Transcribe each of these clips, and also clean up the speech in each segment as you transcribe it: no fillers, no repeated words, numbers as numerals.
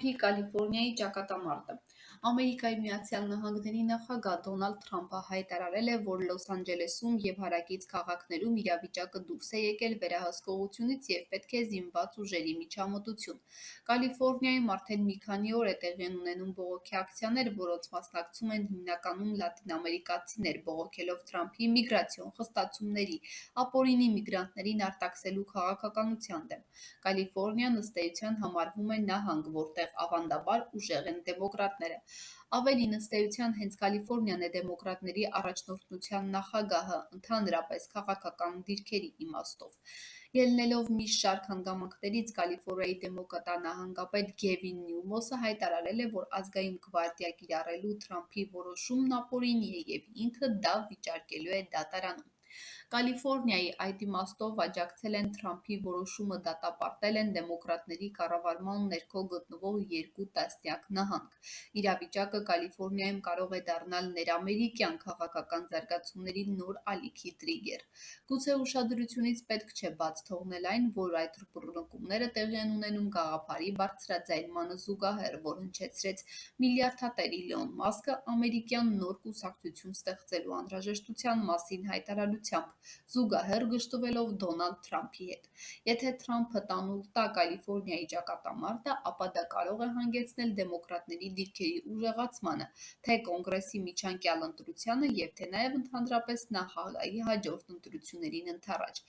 Թրամփի Կալիֆոռնիայի ճակատամարտը։ Ամերիկայի Միացյալ Նահանգների նախագահ Դոնալդ Թրամփը հայտարարել է, որ Լոս Անջելեսում և հարակից քաղաքներում իրավիճակը դուրս է եկել վերահսկողությունից և պետք է զինված ուժերի միջամտություն։ Կալիֆոռնիայում արդեն մի քանի օր է տեղի են ունենում բողոքի ակցիաներ, որոնց մասնակցում են հիմնականում լատինամերիկացիներ, բողոքելով Թրամփի միգրացիոն խստացումների, ապօրինի միգրանտներին արտաքսելու քաղաքականության դեմ։ Կալիֆոռնիան ըստ էության համարվում է նահանգ, որտեղ ավանդաբար ուժեղ են դեմոկրատները։ Ավելին, ըստ էության, հենց Կալիֆոռնիան է դեմոկրատների առաջնորդության նախագահը, ընդհանրապես քաղաքական դիրքերի իմաստով։ Ելնելով մի շարք հանգամանքներից, Կալիֆոռնիայի դեմոկրատանահանգապետ Գևին Նյումոսը հայտարարել է, որ ազգային գվարդիա կիրառելու Թրամփի որոշումն ապօրինի է և ինքը դա վիճարկելու է դատարանում։ Կալիֆոռնիայի այդ իմաստով աջակցել են Թրամփի որոշումը դատապարտել են դեմոկրատների կառավարման ներքո գտնվող երկու տասնյակ նահանգ։ Իրավիճակը Կալիֆոռնիայում կարող է դառնալ ներամերիկյան քաղաքական զարգացումների նոր ալիքի տրիգեր։ Գուցե ուշադրությունից պետք չէ բաց թողնել այն, որ այդ բռնկումները տեղի են ունենում գաղափարի բարձրաձայնմանը զուգահեռ, որ հնչեցրեց միլիարդատեր Իլոն Մասկը ամերիկյան նոր կուսակցություն ստեղծելու անհրաժեշտության մասին հայտարարությամբ, զուգահեռ գժտվելով Դոնալդ Թրամփի հետ։ Եթե Թրամփը տանուլ տա Կալիֆոռնիայի ճակատամարտը, ապա դա կարող է հանգեցնել դեմոկրատների դիրքերի ուժեղացմանը, թե Կոնգրեսի միջանկյալ ընտրությանը և թե նաև ընդհանրապես նախագահի հաջորդ ընտրություններին ընդառաջ։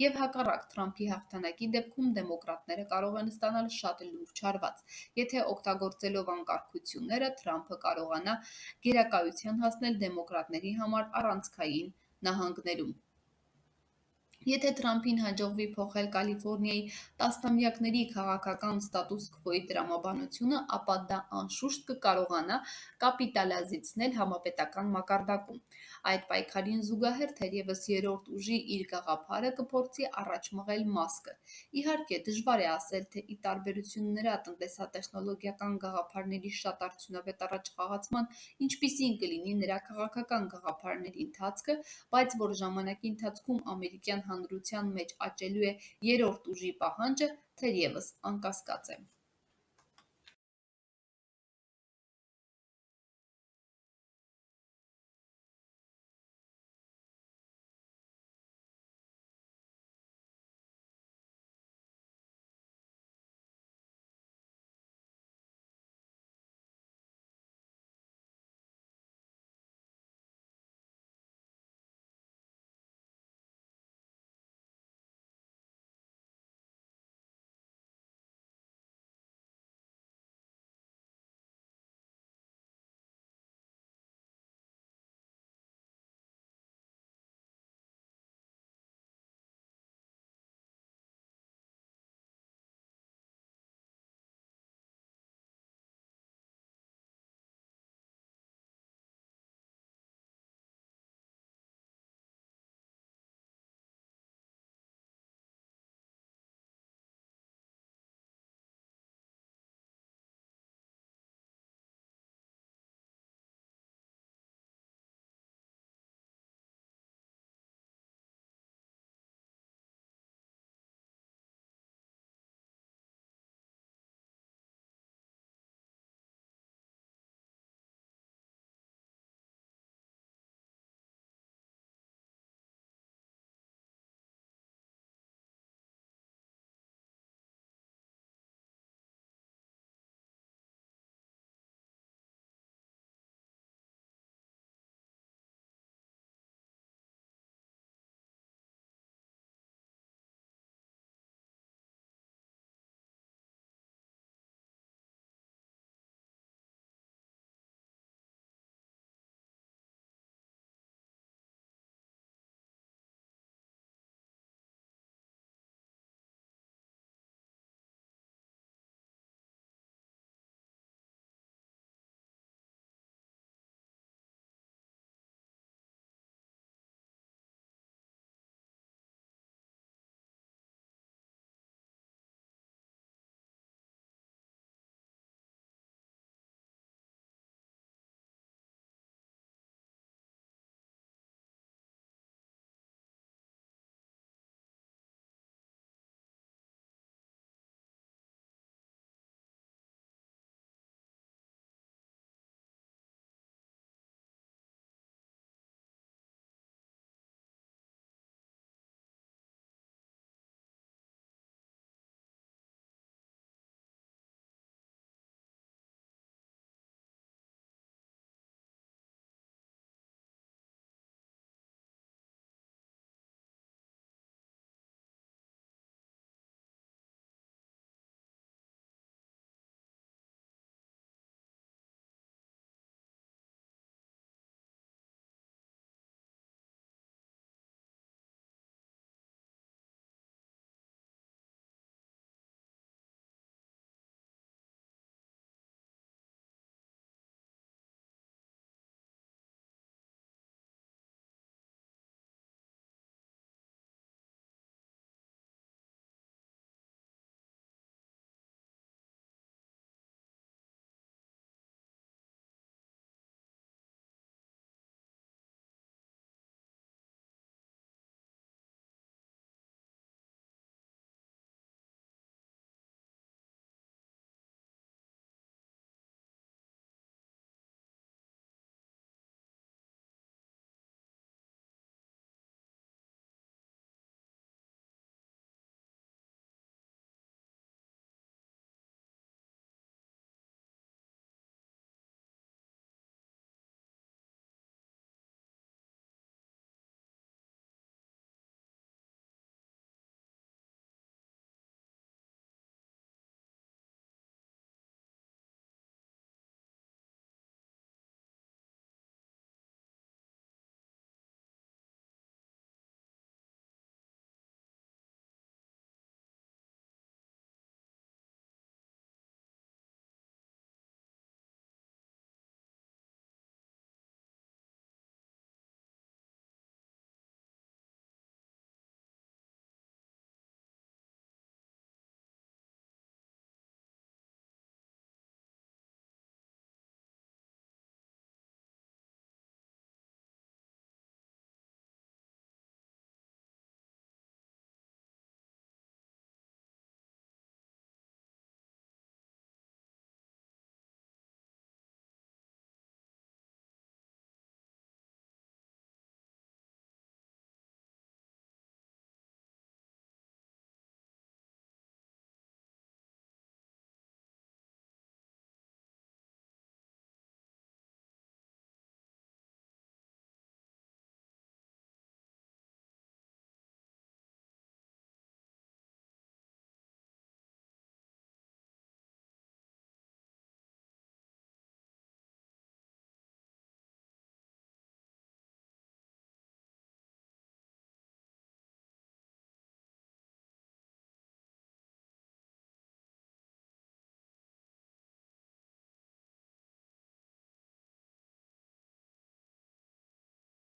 Եվ հակառակ, Թրամփի հաղթանակի դեպքում դեմոկրատները կարող են ստանալ շատ լուրջ հարված։ Եթե օգտագործելով անկարգությունները, Թրամփը կարողանա գերակայության հասնել դեմոկրատների համար առանցքային նահանգներում։ Եթե Թրամփին հաջողվի փոխել Կալիֆոռնիայի տասնամյակների քաղաքական ստատուս քվոյի տրամաբանությունը, ապա դա անշուշտ կկարողանա կապիտալիզացնել համապետական մակարդակում։ Այդ պայքարին զուգահեռ թերևս երրորդ ուժի իր գաղափարը կփորձի առաջ մղել Մասկը։ Իհարկե, դժվար է ասել, թե ի տարբերություն նրա տնտեսատեխնոլոգիական գաղափարների շատ արդյունավետ առաջխաղացման, ինչպիսին կլինի նրա քաղաքական գաղափարների ընթացքը, բայց որ ժամանակի ընթացքում ամերիկյան հանրության մեջ աճելու է երրորդ ուժի պահանջը, թերևս անկասկած է։